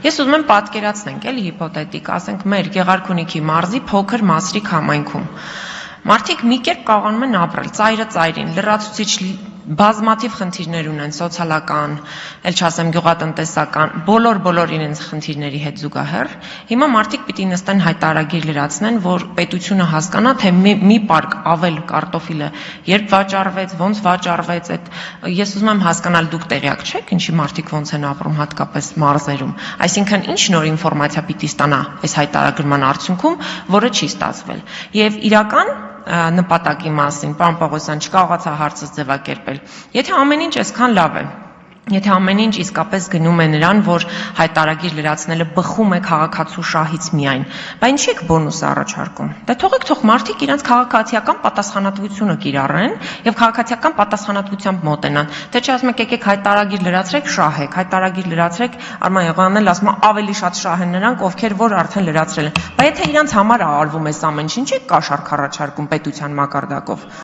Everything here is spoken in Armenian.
Ես ուզում եմ պատկերացնենք, էլի հիպոթետիկ, ասենք մեր Գեղարքունիքի մարզի փոքր Մասրիկ համայնքում։ Մարդիկ մի կերպ կարողանում են ապրել, ծայրը ծայրին, լրացուցիչ բազմաթիվ խնդիրներ ունեն, սոցիալական, էլ չասեմ գյուղատնտեսական, բոլոր իրենց խնդիրների հետ զուգահեռ։ Հիմա մարդիկ պիտի նստեն հայտարարագիր լրացնեն, որ պետությունը հասկանա, թե մի պարկ ավել կարտոֆիլը երբ վաճառվեց, ոնց վաճառվեց, ես ուզում եմ հասկանալ, դուք տեղյակ չեք, ինչի մարդիկ ոնց են ապրում, հատկապես մարզերում։ Այսինքն ինչ նոր ինֆորմացիա պիտի ստանա այս հայտարարագրման արդյունքում, որը չի ստացվել։ Եվ իրական նպատակի մասին, պարոն Պողոսյան, չկարողացա հարցս ձևակերպել։ Եթե ամեն ինչ այսքան լավ է, եթե ամեն ինչ իսկապես գնում է նրան, որ հայտարարագիր լրացնելը բխում է քաղաքացու շահից միայն, բայց ինչի եք բոնուս առաջարկում։ Դե թող մարդիկ իրենց քաղաքացիական պատասխանատվությունը կիրառեն եւ քաղաքացիական պատասխանատվությամբ մոտենան։ Թե չէ ասում եք եկեք հայտարարագիր լրացրեք, շահեք, հայտարարագիր լրացրեք, Արման Եղանյանն էլ ասում է ավելի շատ շահ են նրանք, ովքեր որ արդեն լրացրել են։ Բայց եթե իրենց համար արվում է ամեն ինչ, ինչի եք կաշառք առաջարկում պետության մակարդակով։